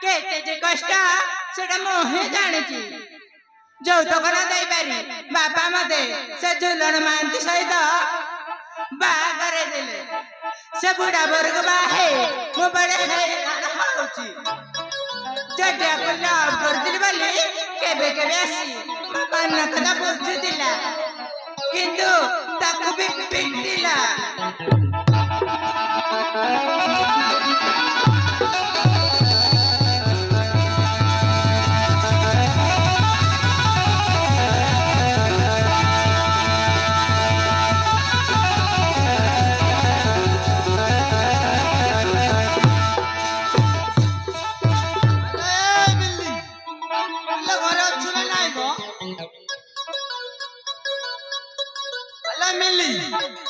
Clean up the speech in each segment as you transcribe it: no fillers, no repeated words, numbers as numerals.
କେତେ ଯେ କଷ୍ଟ ସେଟା ମୁଁ ହିଁ ଜାଣିଛି। ଯୌତୁକ ନ ଦେଇପାରି ବାପା ମତେ ସେ ଝୁଲଣ ମହାନ୍ତି ସହିତ ବାହା କରେଇଦେଲେ। ସେ ବୁଢା ବରକୁ ବାହା ହେଇ ମୁଁ ବଡେ ହଇରାଣ ହଉଛି। ଜଟିଆକୁ ଲଭ୍ କରୁଥିଲି ବୋଲି କେବେ କେବେ ଆସି ମନ କଥା ବୁଝୁଥିଲା, କିନ୍ତୁ ତାକୁ ବି ପିଟିଲା।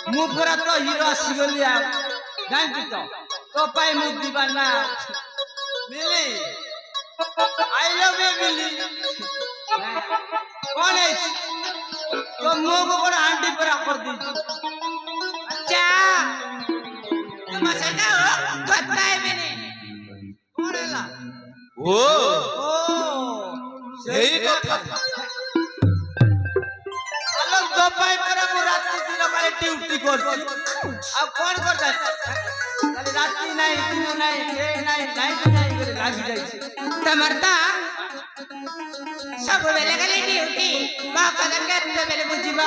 ମୁଁ ପୁରା ତ ହିରୋ ଆସିଗଲି ଆଉ ଜାଣିଛୁ ତ ତୋ ପାଇଁ ମୁଁ ଦିବାନା ମିଲି ଆଇ ଲଭ୍ ୟୁ ମିଲି। କଣ ହେଇଛି ତୋ ମୁହଁକୁ କଣ ହାଣ୍ଡି ପରା କରିଦେଇଛୁ? ଚା ତୁମ ସହିତ କଥା ହେବିନି। କଣ ହେଲା? ଓ ସେଇ କଥା ତୋ ପାଇଁ ପରା ମୁଁ ରାତି ଦିନ ପାଇଁ ଡ୍ୟୁଟି କରୁଛି। ଆଉ କଣ କରିଥା ରାତି ନାହିଁ ଦିନ ନାହିଁ ଲାଇଟ୍ ନାହିଁ ଲାଗି ଯାଇଛି। ତମର ତ ସବୁବେଳେ ଖାଲି ଡ୍ୟୁଟି। ମୋ କଥା କେତେବେଳେ ବୁଝିବ?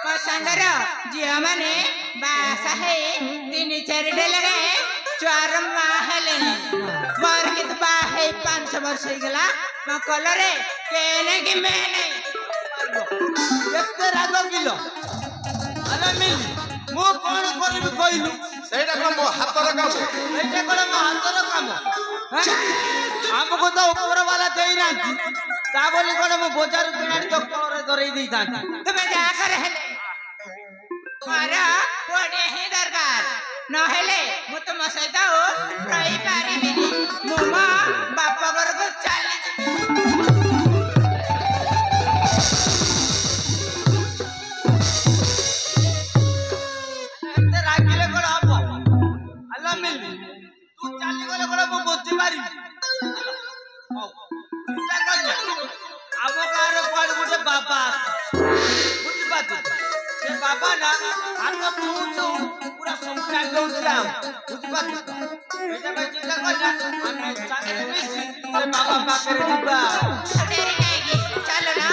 ମୋ ସାଙ୍ଗର ଝିଅମାନେ ବାହା ହେଇ 3-4 ଡେଲାରେ ଛୁଆର ମା ହେଲେଣି। ମୋର କିନ୍ତୁ ବାହା ହେଇ 5 ବର୍ଷ ହେଇଗଲା। ମୋ କଲରେ କେନେ କି ମେନେ ଏତେ ରାଗ କିଲୋ? ଆରେ ମିଲି ମୁଁ କଣ କରିବି କହିଲୁ? ସେଇଟା କଣ ମୋ ହାତର କାମ? ଏଇଟା କଣ ମୋ ହାତର କାମ? ଆମକୁ ତ ଉପର ବାଲା ଦେଇନାହାନ୍ତି, ତା ବୋଲି କଣ ମୁଁ ବଜାରରୁ କିଣାଣି ତ କଳରେ ଧରେଇ ଦେଇଥାନ୍ତି। ତୁମେ ଯାହା କର ହେଲେ ମୋର ପୁଅଟିଏ ହିଁ ଦରକାର, ନହେଲେ ମୁଁ ତୁମ ସହିତ ରହିପାରିବିନି। ମୁଁ ମୋ ବାପ ଘରକୁ ଚାଲିଯିବି। ତୁ ଚାଲିଗଲେ କଣ ମୁଁ ବୁଝିପାରିବି? ଆମ ଗାଁରେ କୁଆଡେ ଗୋଟେ ବାବା ବୁଝିପାରୁଛୁ? ସେ ବାବା ନା ହାତ ଛୁଉଁଛୁ ପୁରା ସବୁ ଜାଗଉଛି ଆଉ ବୁଝିପାରୁଛୁ? ଏଇଟା ପାଇଁ ଚିନ୍ତା କରିବା ଆମେ ସାଙ୍ଗରେ ମିଶି ସେ ବାବା ପାଖରେ ଯିବା। ଚାଲ ନା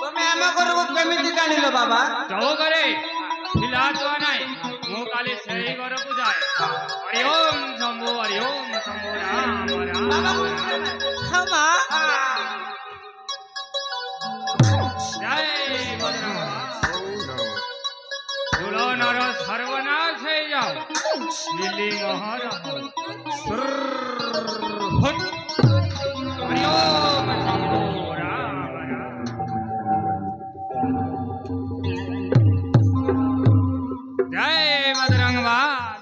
তুমি ଆମ ଘରକୁ କେମିତି ଜାଣିଲ ବାବା? ଯାଉ ଘରେ ଥିଲା ଛୁଆ ନାହିଁ, ମୁଁ କାଲି ସେଇ ଘରକୁ ଯାଏ। ହରି ଓମ୍ ଶମ୍ଭୁ ହରି ଓମ୍ ଶମ୍ଭୁ ରାମ ରାମ ଜୟ ତୁଳନର ସର୍ବନାଶ ହେଇଯାଉ ମିଲି ମହର ହରି ଓମ୍ ଶମ୍ଭୁ ରାମ ରାମ जय बजरंगबाद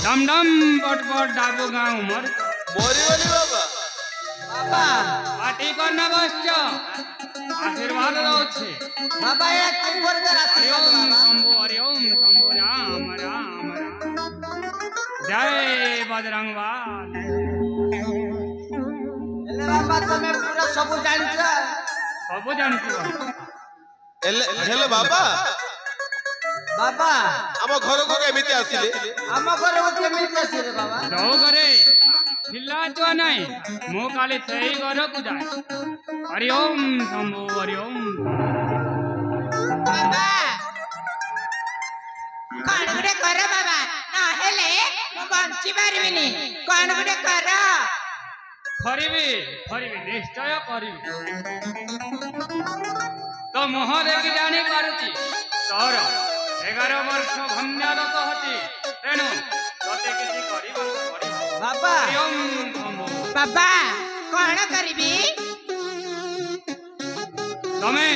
डम डम पट पट डाबू गाँव मर मरिगली बाबा बाबा पार्टी करना बस आशीर्वाद दौचे बाबा ये तुम कर दे रात्रि हरि ओम शंभु राम राम राम जय बजरंगबाद एले बाबा तमे पूरा सब जानिछ सब जानिछु हेलो बाबा बाबा हम घर को केमिति आसिले हम घर को केमिति आसिले बाबा जाओ घरे हिला जो नहीं मु काले सही घर को जाए हरि ओम शंभु हरि ओम बाबा कौन गुटे कर बाबा ना हेले मु बंची पारबिनी कौन गुटे कर फरिबी निश्चय करिबी तो मुह देखि जानी पारुची तोर 11 वर्ष भंडारत होची तेणु तते किछि करिबा पड़िबो बाबा हरि ओम शंभु बाबा कौन करिबी तमे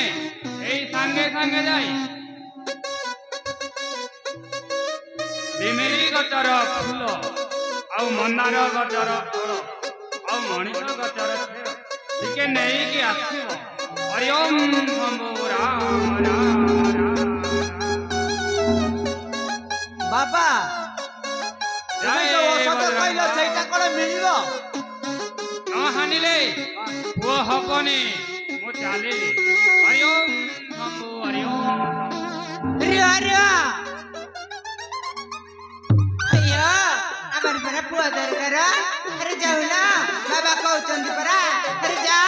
एई संगे संगे जाई डिमेरी गचर फूल आउ मंदार गचर फूल आउ मणिष गचर फेर टिके नेई कि आसीबो हरि ओम शंभु राम राम बाबा जय जो औषध कइलो सेटा कोन मिलिबो न हानिले वो हबनी मु चालिली हरि ओम शंभु हरि ओम रियो रियो अयो अमर पर पुआ दरकार अरे जाऊ ना बाबा कहउचंदी परा अरे जा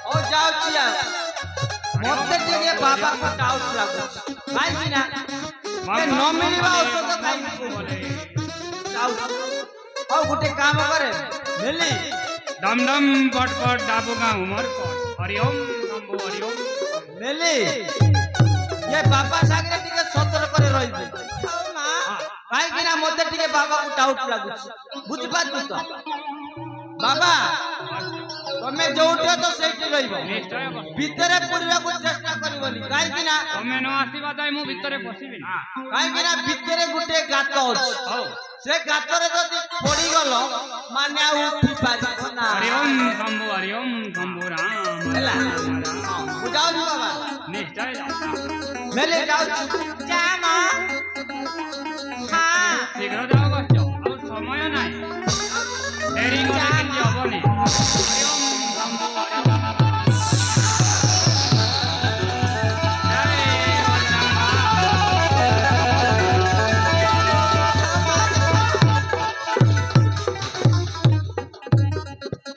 ओ जाऊ छिया मते टिके बाबा को डाउट लागो काई बिना के न मिलिबा औषध खाई जाऊ ओ गुटे काम करे मिली डम डम पट पट डाबुगा उमर पट हरि ओम शंभु हरि ओम मिली ये बाबा सागरे टिके सतर्क करे रहिबे हौ मां काई बिना मते टिके बाबा को डाउट लागो बुझ पातु तो बाबा तमे जोउठे तो सेठी रहिबो निश्चय ভিতরে পুরিବାକୁ চেষ্টা করিবনি কাই কিনা तमे न आसीबा ताई मु भितरे पसिबि ना কাই কিনা ভিতরে গুটে গাত ଅଛି हौ ସେ ଗାତରେ ଯଦି ପଡି ଗଲ ମାନେ ଆଉ ଉଠି ପାରିବ ନା हरि ओम शंभु राम ହେଲା ବୁଝାଉଛୁ ବାବା निश्चय जाओ मेले ଯାଉଛି जा मां हां शीघ्र जाओ बच्चो और समय नाही देरी करे किछि हबनी हरि ओम शंभु हरि ओम जय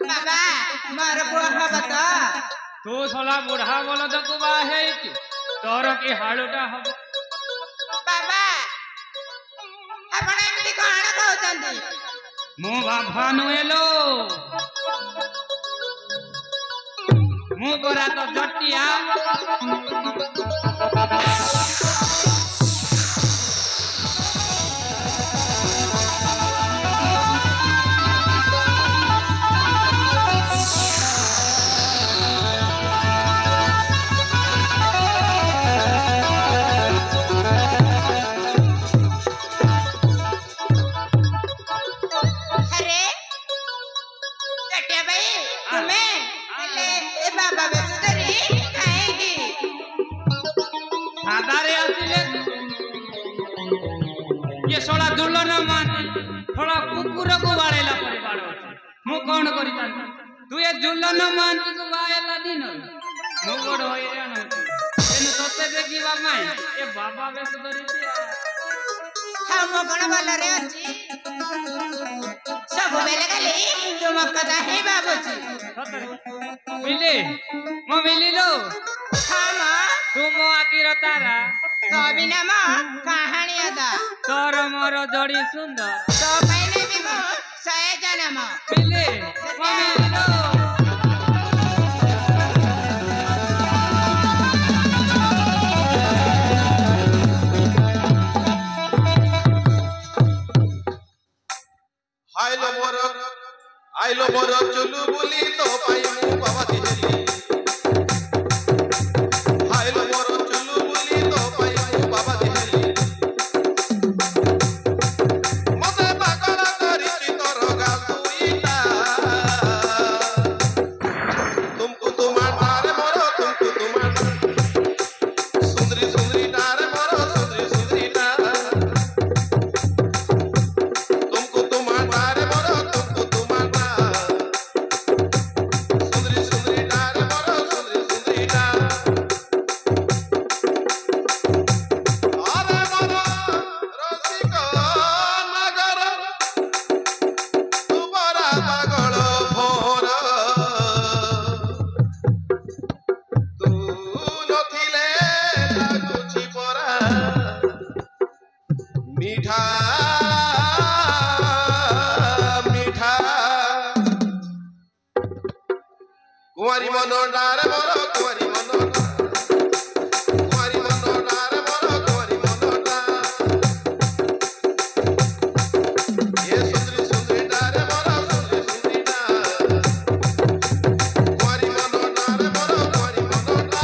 बाबा मार बुआ बता तू सोला बुढ़ा बलद को बा हेइछु तोर की हालुटा हब बाबा आपण एमती कोण कहउचंदी मु बाबा नुएलो मु गोरा तो जटिया अरे चटिया भाई तुम्हें ले ए बाबा बेसुदरी खाएगी सादारे आसिले ये सोला दुल्लन माने थोड़ा कुकुर को बाळेला परे बाळो मु कोन करि तान तू ये दुल्लन माने को बाळेला दिन मु बड होइरा न एनु तते देखिबा माय ए बाबा बेसुदरी हम कोण वाला रे अछि सब बेले गली तुम कदा हे बाबूजी मिले मो मिलिलो हां मां तू मो आकिर तारा तो बिना मां कहानी अदा तोर मोर जोड़ी सुंदर तो पहले भी मो सय जन्म मिले मो मिलिलो आइलो मोर चुलु बुली तो पाई मु बाबा दिहेली आइलो मोर चुलु बुली तो पाई मु बाबा दिहेली मते पागल करिछि तोर गाल दुईटा तुमको तुमार तारे मोर तुमको तुमार सुंदरी सुंदरी तारे मोर सुंदरी सुंदरी ता तुमको कुंवारी मनोडारे मोर कुंवारी मनोडा कुंवारी मनोडारे मोर कुंवारी मनोडा ये सुंदरी सुंदरी डारे मोर सुंदरी सुंदरी डा कुंवारी मनोडारे मोर कुंवारी मनोडा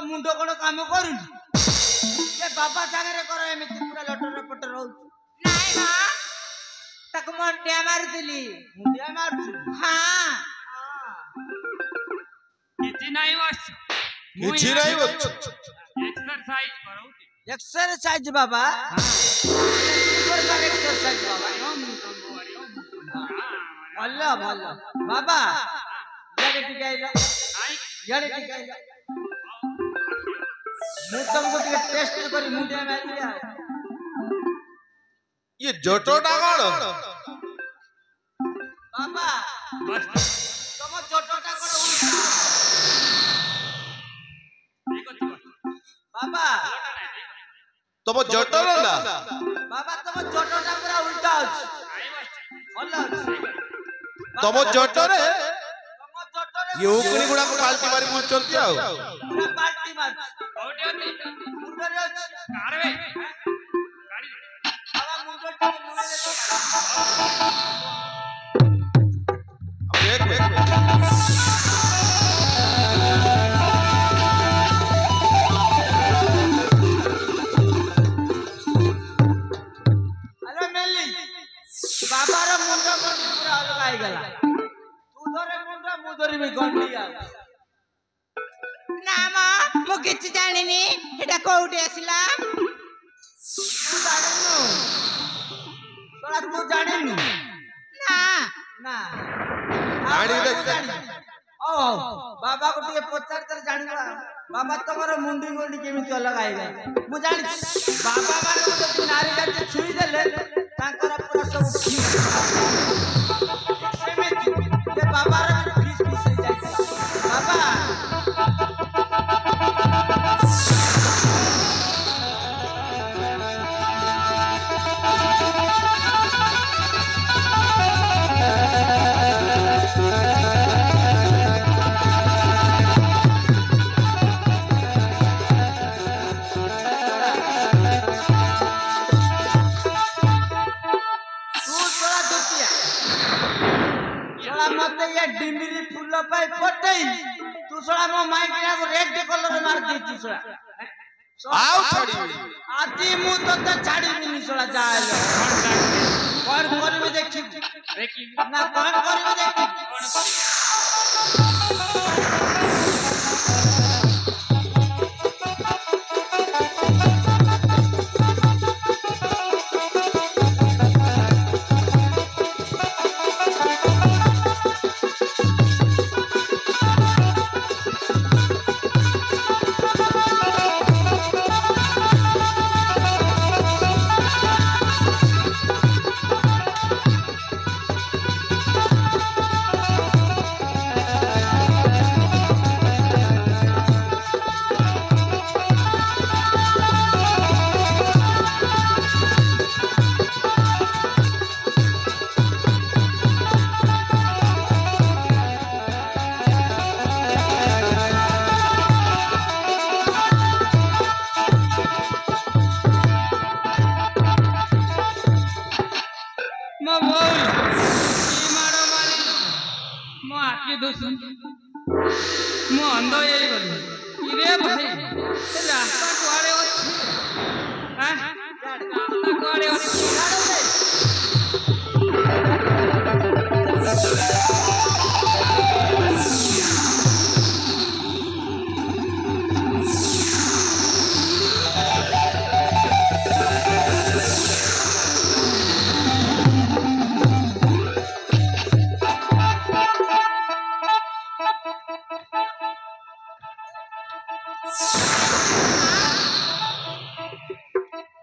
मुंडो कोन काम करूनी ए बाबा सागरे करो एमिति पूरा लटर पटर रहू ନାଇଁ ନା ତାକୁ ମଣ୍ଡିଆ ମାରୁଥିଲି मुंडिया मारछु ହଁ କିଛି ନାହିଁ ବସ କିଛି ନାହିଁ ବସ ଏକ୍ସରସାଇଜ କରଉଚି एक्सरसाइज बाबा सुपर का एक्सरसाइज बाबा भल्ला भल्ला बाबा याडे टिकाइला याडे टिकाइला मु तुमको टिके टेस्ट करी मुंडिया मारिया ये जटोटा कौन बाबा बस तुम जटोटा कोन उल्टा ठीक ଅଛି बाबा तुम जटोर ना बाबा तुम जटोटा पूरा उल्टा अछि भल्ला अछि तुम जटोरे तुम जटोरे ये उकनी गुडा को पाल्टी मारी बुचंती आउ पूरा पार्टी मार କୋଉଠି ଅଛି मुंडरे अछि कारवे ଗାଡି बाबा मुंडो टिके मुंडरे देख देख ମୁଁ ଧରିବି ଗଣ୍ଡିଆ ନା ମ ମୁଁ କିଛି ଜାଣିନି ଏଟା କୋଉଠି ଆସିଲା ତୁ ଜାଣିନୁ ଶଳା ତୁ ଜାଣିନୁ ନା ନା ଜାଣିବି ଦେଖ। ଓ ବାବା को ଟିକେ ପଚାର ତାର ଜାଣିବା ବାବା ତମର ମୁଣ୍ଡି ମୁଣ୍ଡି କେମିତି ଅଲଗା ହେଇଗଲା ମୁଁ ଜାଣିଛି ବାବା ମାନଙ୍କୁ ଯଦି ନାରୀ ଜାତି ଛୁଇଁ ଦେଲେ ତାଙ୍କର ପୁରା ସବୁ ଠିକ ସେମିତି ଯେ ବାବାର ଫିସ୍ ଫିସ୍ ହେଇଯାଇଥିଲା ବାବା मत ये डिमिरी फूल पाई पटई तू सोला मो माई बिना को रेड कलर मार देती सोला आउ छाड़ी आती मु तो छाड़ी बिनी सोला जाले कौन करबे देखी ना कौन करबे देखी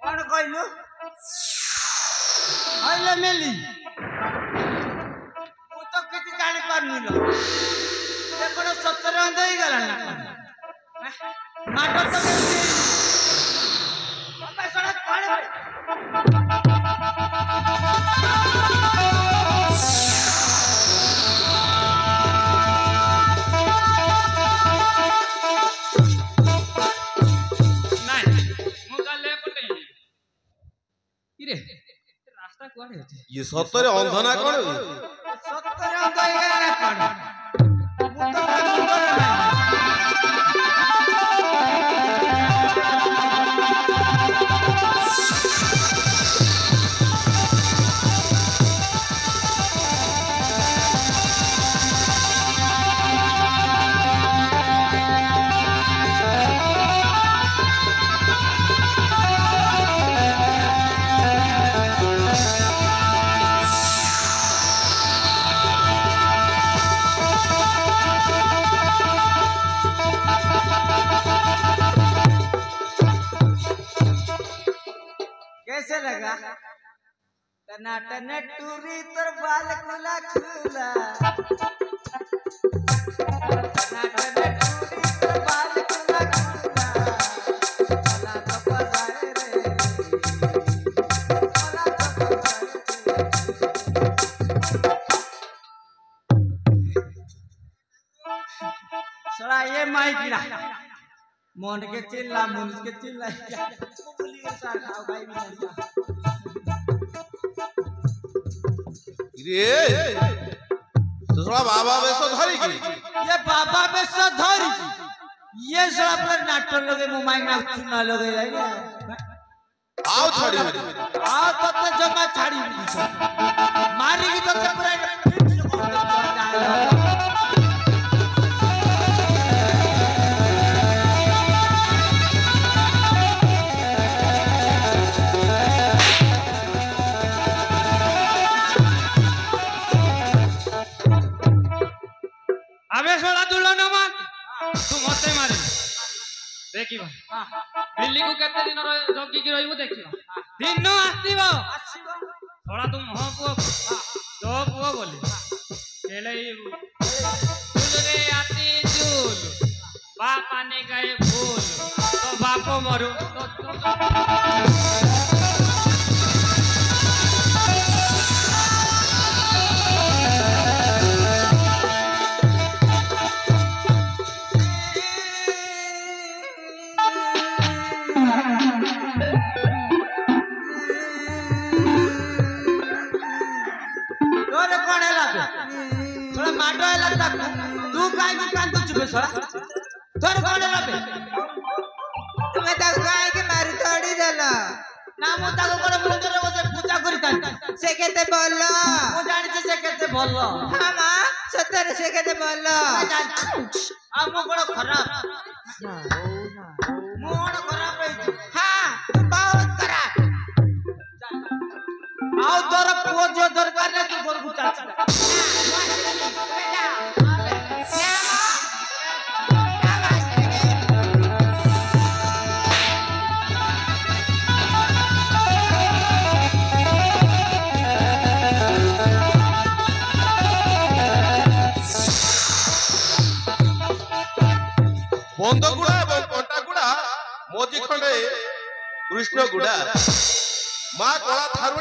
कौन कहलु हइले मेली तू तो किछ जानि पारनी लो ये कोन 17 अंध होई गला ना माटर तो केसी बाबा सड़ा काळे रास्ता कुआड़े होते ये सतरे अंधना कोन 17 अंध होई गला ना कोन मु तो कैसे लगा टनाटन टूरी तोर बाल खुला खुला टनाटन टूरी तोर बाल खुला खुला भला तो पजाए रे भला तो पजाए सड़ा ये माई गिरा मोन के चिल्ला मुन के चिल्ला बोली के साथ खाओ भाई भी रे तो थोड़ा बाबा बेसो धरी की ये बाबा बेसो धरी ये सब पर नाटक लगे मुंबई में चुना लगे जाएगा आओ छाड़ी आओ तो जमा छाड़ी मारी की तो पूरा আবে শোলা দুলন মান তু মতে মারি ଦେଖିବା ବିଲ୍ଲିକୁ କେତେ ଦିନ ଜଗିକି ରହିବୁ ଦେଖିବା ଦିନ ଆସିବ ଶଳା ତୁ ମୋ ପୁଅ ତୋ ପୁଅ ବୋଲି ଖେଳେଇବୁ ଚୁଲରେ ଆତି ଚୁଲ ବାପା ନେ ଗାଏ ଫୁଲ ତୋ ବାପ ମରୁ तोरे कौन है लागे थोड़ा माडो है लगता तू काहे की कांदू चुपे छोड़ा तोरे कौन है लागे তুমি তাকে কাହିଁକି ମାରି ତଡ଼ି ଦେଲ ना मु ताको कोन मंदिर बसे पूजा करी तान ସେ କେତେ ଭଲ मु जानि से केते भलो ହଁ ମା ସତରେ ସେ କେତେ ଭଲ आ मु कोन खराब मु कोन खराब है ହଁ ବହୁତ ଖରାପ आओ तोर पुओ जो दरकार ने तू घर गुचा বন্ধগুড়া এবং কଣ୍ଟାଗୁড়া মজি খଣ୍ଡে কৃষ্ণগুড়া মা কলা থারু